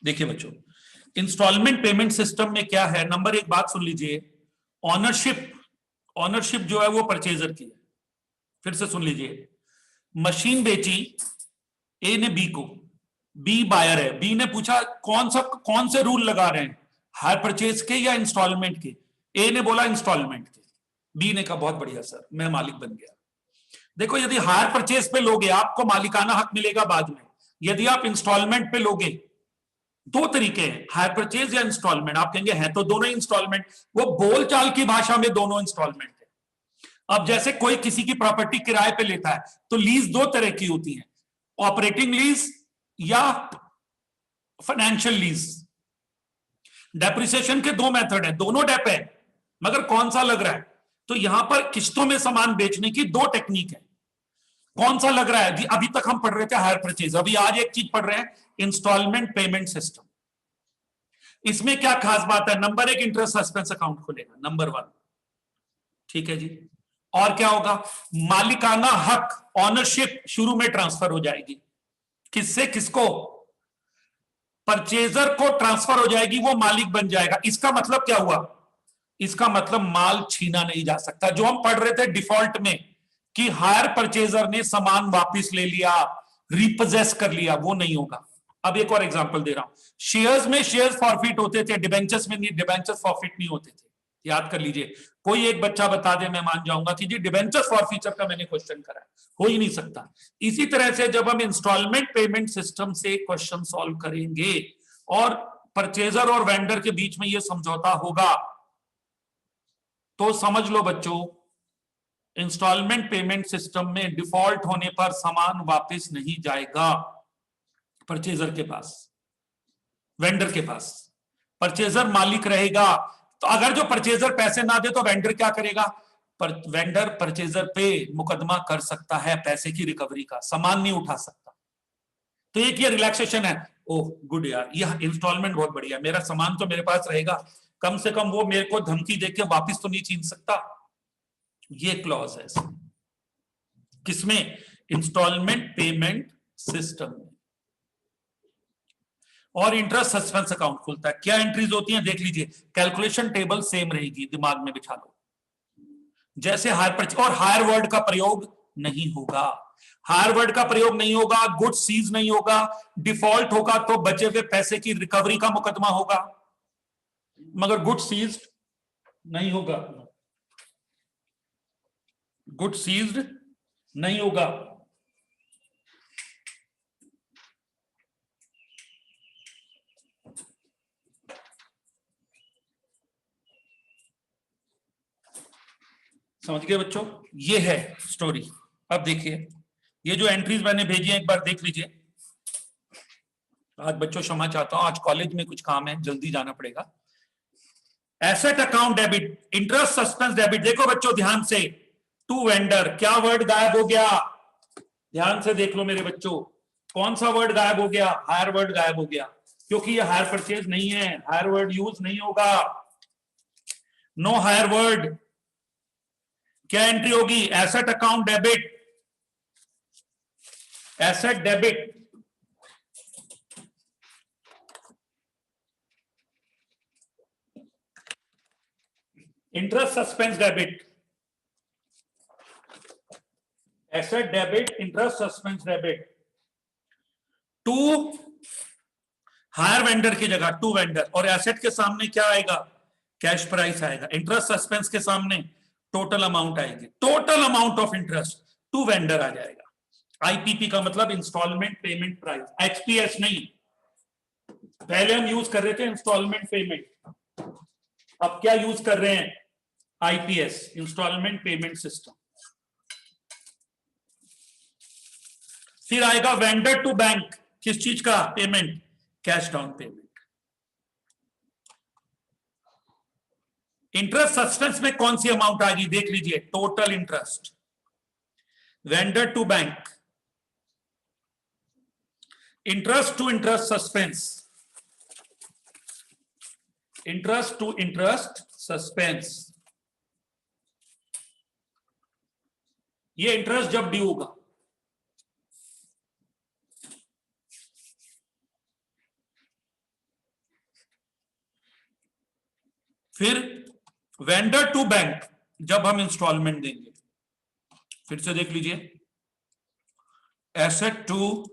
देखिए बच्चों, instalment payment system में क्या है, नंबर एक बात सुन लीजिए, ऑनरशिप ऑनरशिप जो है वो परचेजर की है। फिर से सुन लीजिए, मशीन बेची ए ने बी को, बी बायर है, बी ने पूछा कौन से रूल लगा रहे हैं, हायर परचेज के या इंस्टॉलमेंट के। ए ने बोला इंस्टॉलमेंट के, बी ने कहा बहुत बढ़िया सर, मैं मालिक बन गया। देखो, यदि हायर परचेज पे लोगे आपको मालिकाना हक मिलेगा बाद में, यदि आप इंस्टॉलमेंट पे लोगे दो तरीके हैं, हायर परचेज या इंस्टॉलमेंट। आप कहेंगे हैं तो दोनों इंस्टॉलमेंट, वो बोलचाल की भाषा में दोनों इंस्टॉलमेंट है। अब जैसे कोई किसी की प्रॉपर्टी किराए पे लेता है तो लीज दो तरह की होती है, ऑपरेटिंग लीज या फाइनेंशियल लीज। डेप्रिसिएशन के दो मेथड है, दोनों डेप है, मगर कौन सा लग रहा है? तो यहां पर किस्तों में सामान बेचने की दो टेक्निक है, कौन सा लग रहा है? अभी तक हम पढ़ रहे थे हायर परचेज, अभी आज एक चीज पढ़ रहे हैं, इंस्टॉलमेंट पेमेंट सिस्टम। इसमें क्या खास बात है? नंबर एक, इंटरेस्ट सस्पेंस अकाउंट खुलेगा, नंबर वन, ठीक है जी। और क्या होगा? मालिकाना हक, ऑनरशिप शुरू में ट्रांसफर हो जाएगी। किससे किसको? परचेजर को ट्रांसफर हो जाएगी, वो मालिक बन जाएगा। इसका मतलब क्या हुआ? इसका मतलब माल छीना नहीं जा सकता। जो हम पढ़ रहे थे डिफॉल्ट में कि हायर परचेजर ने सामान वापस ले लिया, रिपोजेस कर लिया, वो नहीं होगा। अब एक और एग्जांपल दे रहा हूं, शेयर्स में शेयर्स फॉरफिट होते थे, डिबेंचर्स में नहीं, डिबेंचर्स फॉरफिट नहीं होते थे। याद कर लीजिए, कोई एक बच्चा बता दे, मैं मान जाऊंगा कि जी डिबेंचर्स फॉरफीचर का मैंने क्वेश्चन करा है, हो ही नहीं सकता। इसी तरह से जब हम इंस्टॉलमेंट पेमेंट सिस्टम से क्वेश्चन सॉल्व करेंगे और परचेजर और वेंडर के बीच में यह समझौता होगा, तो समझ लो बच्चों, इंस्टॉलमेंट पेमेंट सिस्टम में डिफॉल्ट होने पर सामान वापस नहीं जाएगा परचेजर के पास, वेंडर के पास। परचेजर मालिक रहेगा। तो अगर जो परचेजर पैसे ना दे तो वेंडर क्या करेगा? वेंडर परचेजर पे मुकदमा कर सकता है पैसे की रिकवरी का, सामान नहीं उठा सकता। तो एक ये रिलैक्सेशन है। ओह गुड यार, यह इंस्टॉलमेंट बहुत बढ़िया, मेरा सामान तो मेरे पास रहेगा, कम से कम वो मेरे को धमकी देके वापस तो नहीं छीन सकता। ये क्लॉज है किसमें? इंस्टॉलमेंट पेमेंट सिस्टम में। और इंटरेस्ट सस्पेंस अकाउंट खुलता है। क्या एंट्रीज होती हैं देख लीजिए, कैलकुलेशन टेबल सेम रहेगी, दिमाग में बिठा लो। जैसे हायर परचेज, और हायर वर्ड का प्रयोग नहीं होगा, हायर वर्ड का प्रयोग नहीं होगा, गुड सीज नहीं होगा, डिफॉल्ट होगा तो बचे हुए पैसे की रिकवरी का मुकदमा होगा, मगर गुड सीज्ड नहीं होगा, गुड सीज्ड नहीं होगा। समझ गए बच्चों? ये है स्टोरी। अब देखिए, ये जो एंट्रीज मैंने भेजी है एक बार देख लीजिए। आज बच्चों क्षमा चाहता हूं, आज कॉलेज में कुछ काम है, जल्दी जाना पड़ेगा। Asset account debit, interest suspense debit. देखो बच्चों ध्यान से, टू वेंडर, क्या वर्ड गायब हो गया? ध्यान से देख लो मेरे बच्चों, कौन सा वर्ड गायब हो गया? हायर वर्ड गायब हो गया, क्योंकि ये हायर परचेज नहीं है, हायर वर्ड यूज नहीं होगा, नो हायर वर्ड। क्या एंट्री होगी? Asset account debit, asset debit, interest suspense debit, asset debit, interest suspense debit. To hire vendor की जगह टू वेंडर, और एसेट के सामने क्या आएगा? कैश प्राइस आएगा। इंटरेस्ट सस्पेंस के सामने टोटल अमाउंट आएगी, total amount of interest to vendor आ जाएगा। आईपीपी का मतलब इंस्टॉलमेंट पेमेंट प्राइस, एक्सपीएस नहीं। पहले हम यूज कर रहे थे इंस्टॉलमेंट पेमेंट, अब क्या यूज कर रहे हैं? IPS, instalment payment system. फिर आएगा वेंडर टू बैंक, किस चीज का payment? Cash down payment. Interest suspense में कौन सी अमाउंट आएगी देख लीजिए, total interest. Vendor to bank, interest to interest suspense, interest to interest suspense. ये इंटरेस्ट जब ड्यू होगा, फिर वेंडर टू बैंक, जब हम इंस्टॉलमेंट देंगे, फिर से देख लीजिए, asset to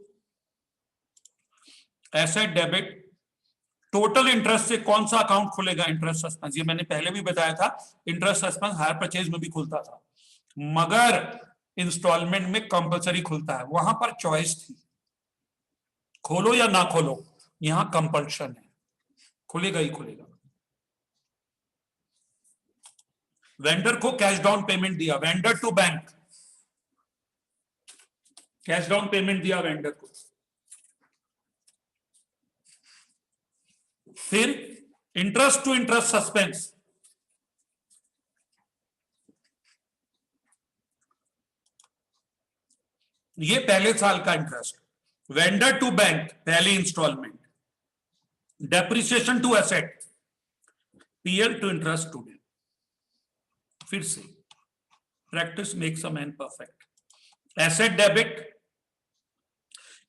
asset debit, total interest से कौन सा अकाउंट खुलेगा? Interest suspense. ये मैंने पहले भी बताया था, इंटरेस्ट सस्पेंस हायर परचेज में भी खुलता था, मगर इंस्टॉलमेंट में कंपलसरी खुलता है। वहां पर चॉइस थी, खोलो या ना खोलो, यहां कंपल्शन है, खुलेगा ही खुलेगा। वेंडर को कैश डाउन पेमेंट दिया, vendor to bank, cash down payment दिया वेंडर को। फिर इंटरेस्ट टू इंटरेस्ट सस्पेंस, ये पहले साल का इंटरेस्ट। वेंडर टू बैंक पहली instalment. Depreciation to asset, PL to interest to debt. फिर से practice makes a man perfect. Asset debit,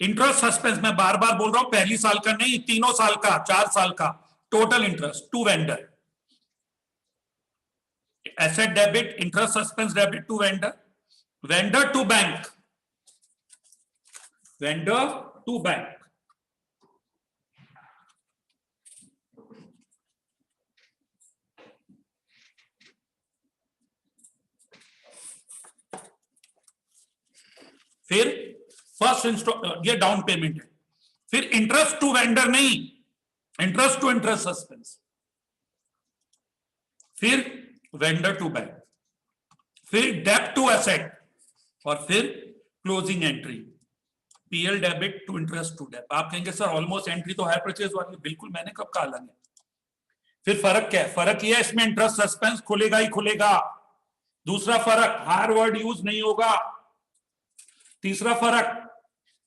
interest suspense, मैं बार बार बोल रहा हूं, पहली साल का नहीं, तीनों साल का, 4 साल का total interest to vendor. Asset debit, interest suspense debit to vendor. Vendor to bank, vendor to bank, फिर फर्स्ट ये डाउन पेमेंट है। फिर इंटरेस्ट टू वेंडर नहीं, इंटरेस्ट टू इंटरेस्ट सस्पेंस। फिर वेंडर टू बैंक, फिर डेब्ट टू एसेट, और फिर closing entry, PL debit to interest to डेब्ट। आप कहेंगे सर ऑलमोस्ट एंट्री तो हायर परचेज वाली, बिल्कुल, मैंने कब कहा अलग है। फिर फर्क क्या है? फर्क यह है, इसमें इंटरेस्ट सस्पेंस खुलेगा ही खुलेगा। दूसरा फर्क, हायर वर्ड यूज नहीं होगा। तीसरा फर्क,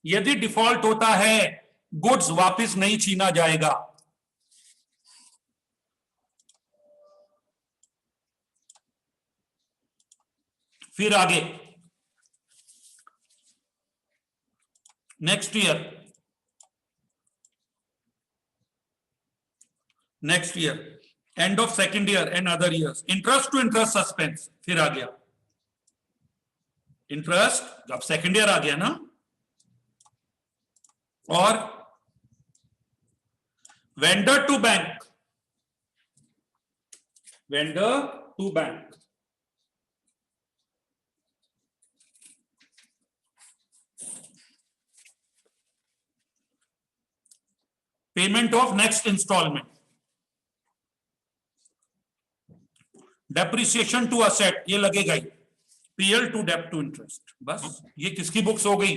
यदि डिफॉल्ट होता है गुड्स वापस नहीं छीना जाएगा। फिर आगे next year, end of second year and other years, interest to interest suspense. फिर आ गया इंटरेस्ट, जब सेकेंड ईयर आ गया ना, और vendor to bank, vendor to bank, payment of next instalment, depreciation to asset, ये लगेगा ही, पीएल टू डेब्ट टू इंटरेस्ट। बस ये किसकी बुक्स हो गई?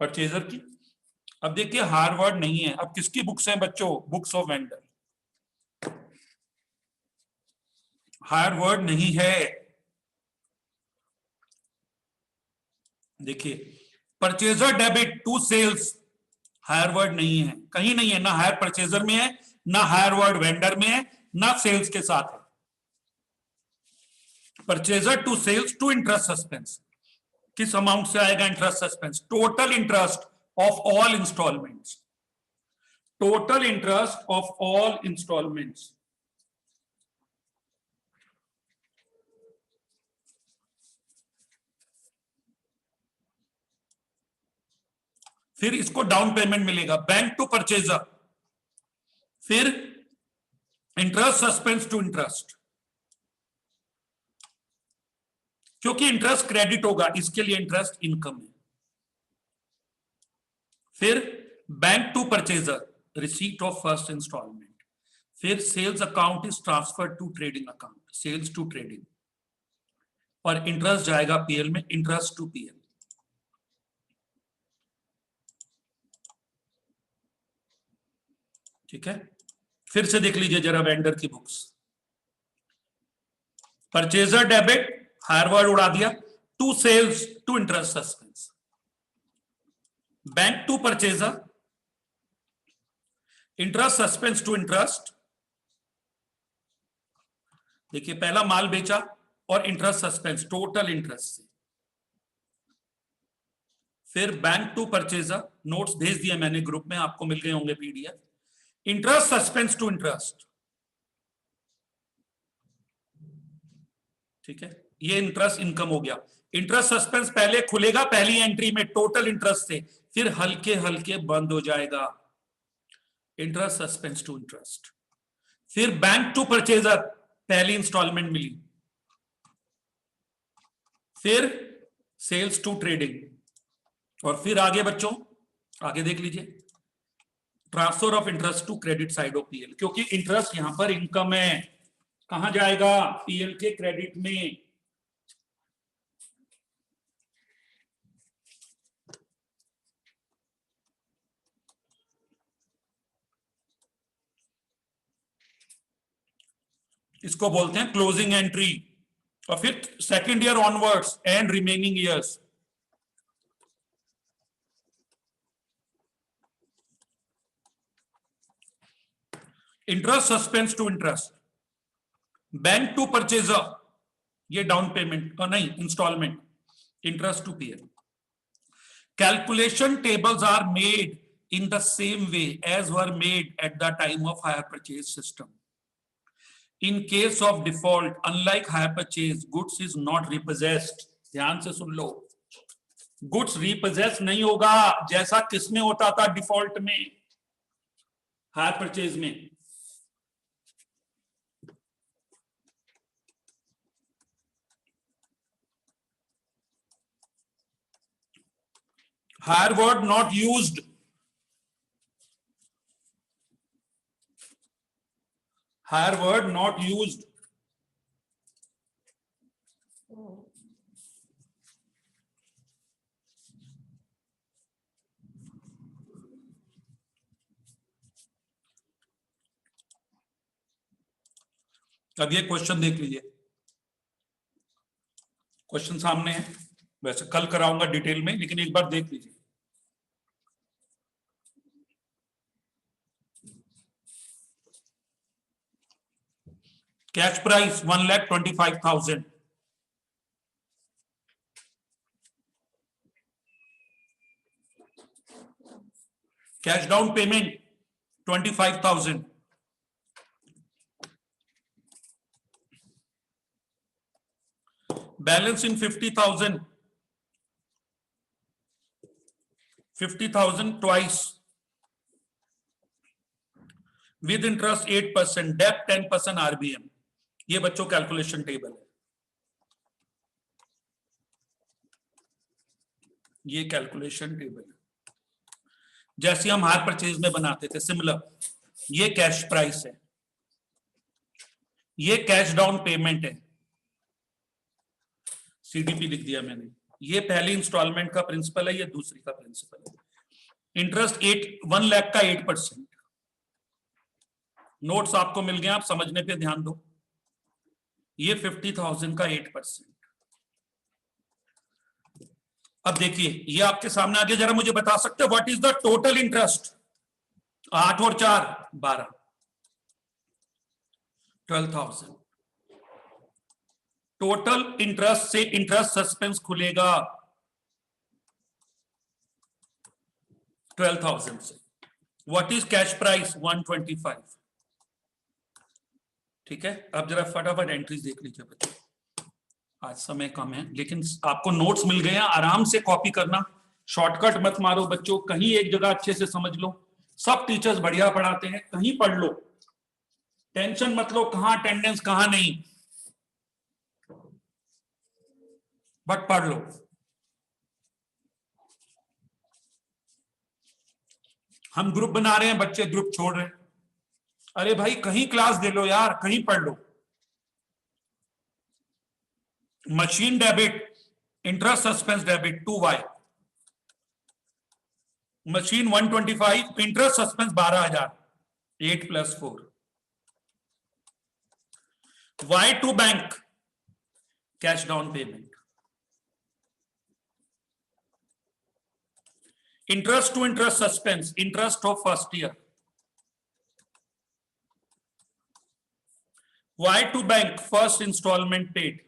परचेजर की। अब देखिए हार वर्ड नहीं है, अब किसकी बुक्स हैं बच्चों? Books of vendor. Hire word नहीं है। देखिए purchaser debit to sales, hire word नहीं है, कहीं नहीं है, ना हायर परचेजर में है, ना हायर वर्ड वेंडर में है, ना सेल्स के साथ है। Purchaser to sales to interest suspense, किस अमाउंट से आएगा interest suspense? Total interest of all instalments, total interest of all instalments. फिर इसको डाउन पेमेंट मिलेगा, बैंक टू परचेजर, फिर इंटरेस्ट सस्पेंस टू इंटरेस्ट, क्योंकि इंटरेस्ट क्रेडिट होगा इसके लिए इंटरेस्ट इनकम है। फिर bank to purchaser, receipt of first instalment, फिर sales account is transfer to trading account, sales to trading, और इंटरेस्ट जाएगा पीएल में, इंटरेस्ट टू पीएल। ठीक है, फिर से देख लीजिए जरा वेंडर की books. Purchaser debit, hire word उड़ा दिया, to sales to interest suspense, bank to purchaser, interest suspense to interest. देखिए पहला माल बेचा और इंटरेस्ट सस्पेंस, टोटल इंटरेस्ट से। फिर बैंक टू परचेजर, नोट्स भेज दिए मैंने ग्रुप में, आपको मिल गए होंगे PDF. Interest suspense to interest, ठीक है, ये इंटरेस्ट इनकम हो गया। इंटरेस्ट सस्पेंस पहले खुलेगा पहली एंट्री में टोटल इंटरेस्ट से, फिर हल्के हल्के बंद हो जाएगा। Interest suspense to interest. फिर बैंक टू परचेजर पहली इंस्टॉलमेंट मिली, फिर सेल्स टू ट्रेडिंग, और फिर आगे बच्चों आगे देख लीजिए, transfer of interest to credit side of PL, क्योंकि इंटरेस्ट यहां पर इनकम है, कहां जाएगा, पीएल के क्रेडिट में। इसको बोलते हैं क्लोजिंग एंट्री, और फिर second year onwards and remaining years. Interest suspense to interest, bank to purchaser, ये डाउन पेमेंट और नहीं instalment, interest to PL. Calculation tables are made in the same way as were made at the time of hire purchase system. In case of default, unlike hire purchase, goods is not repossessed. ध्यान से सुन लो, goods repossess नहीं होगा जैसा किसमें होता था default में, hire purchase में। Hire word not used, higher word not used. अब ये क्वेश्चन देख लीजिए, क्वेश्चन सामने है, वैसे कल कराऊंगा डिटेल में, लेकिन एक बार देख लीजिए। Cash price 1,25,000, cash down payment 25,000, balance in 50,000, 50,000 twice, with interest 8%, डेप्ट 10% आरबीएम। ये बच्चों कैलकुलेशन टेबल है, ये कैलकुलेशन टेबल है जैसे हम हायर परचेज में बनाते थे, सिमिलर। ये कैश प्राइस है, ये कैश डाउन पेमेंट है, सीडीपी लिख दिया मैंने, ये पहली इंस्टॉलमेंट का प्रिंसिपल है, ये दूसरी का प्रिंसिपल है। इंटरेस्ट 1 लाख का 8%। नोट्स आपको मिल गए, आप समझने पे ध्यान दो। ये 50,000 का 8%। अब देखिए ये आपके सामने आगे, जरा मुझे बता सकते हो what is the total interest? 8 और 4 12, 12,000 टोटल इंटरेस्ट से इंटरेस्ट सस्पेंस खुलेगा 12,000 से। What is cash price? 125। ठीक है, अब जरा फटाफट एंट्रीज देख लीजिए बच्चों, आज समय कम है लेकिन आपको नोट्स मिल गए हैं, आराम से कॉपी करना, शॉर्टकट मत मारो बच्चों, कहीं एक जगह अच्छे से समझ लो। सब टीचर्स बढ़िया पढ़ाते हैं, कहीं पढ़ लो, टेंशन मत लो कहां अटेंडेंस कहां नहीं, बट पढ़ लो। हम ग्रुप बना रहे हैं, बच्चे ग्रुप छोड़ रहे हैं। अरे भाई कहीं क्लास दे लो यार, कहीं पढ़ लो। Machine debit, interest suspense debit 2y, machine 125, interest suspense 12,000, 8 + 4, y to bank, cash down payment, interest to interest suspense, interest of first year, y to bank, first installment paid,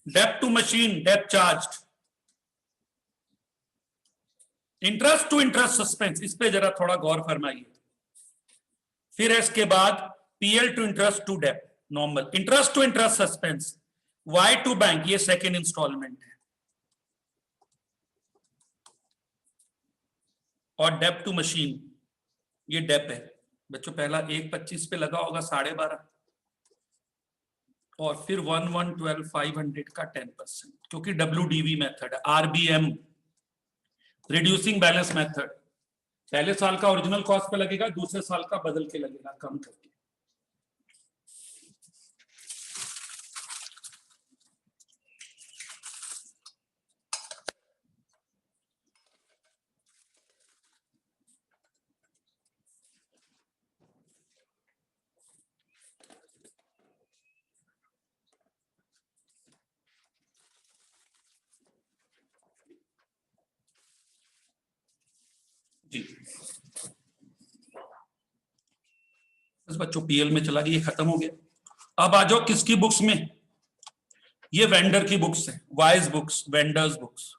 debt to machine, debt charged, interest to interest suspense, इस पे जरा थोड़ा गौर फरमाइए। फिर इसके बाद PL to interest to date normal, interest to interest suspense, Y to bank ये second instalment है, और डेप टू मशीन ये डेप है बच्चों। पहला 1.25 पे लगा होगा 12.5, और फिर 1/112/500 का 10%, क्योंकि WDV मेथड है, RBM रिड्यूसिंग बैलेंस मेथड। पहले साल का ओरिजिनल कॉस्ट पे लगेगा, दूसरे साल का बदल के लगेगा कम करके। जी बस बच्चों पीएल में चला गया, ये खत्म हो गया। अब आ जाओ किसकी बुक्स में, ये वेंडर की बुक्स है, wise books, vendors books.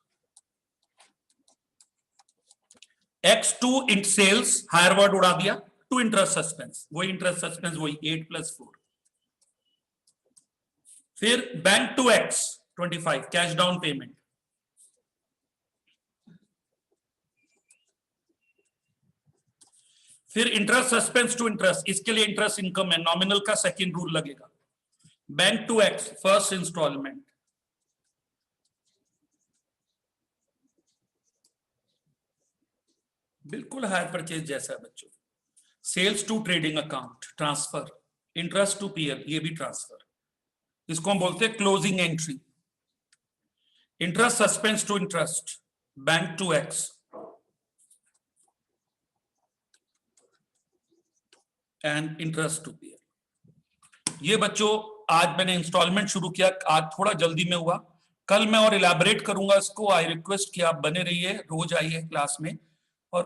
X2 इन सेल्स, हायर वर्ड उड़ा दिया, टू इंटरेस्ट सस्पेंस, वही इंटरेस्ट सस्पेंस वही 8+4। फिर bank to X 25 cash down payment, फिर इंटरेस्ट सस्पेंस टू इंटरेस्ट, इसके लिए इंटरेस्ट इनकम है, नॉमिनल का सेकंड रूल लगेगा। Bank to X first instalment, बिल्कुल हायर परचेज जैसा है बच्चों। Sales to trading account transfer, interest to PL ये भी ट्रांसफर, इसको हम बोलते हैं closing entry. Interest suspense to interest, bank to X and interest to PL. ये बच्चों आज मैंने इंस्टॉलमेंट शुरू किया, आज थोड़ा जल्दी में हुआ, कल मैं और इलैबोरेट करूंगा इसको। आई रिक्वेस्ट कि आप बने रहिए, रोज आइए क्लास में। और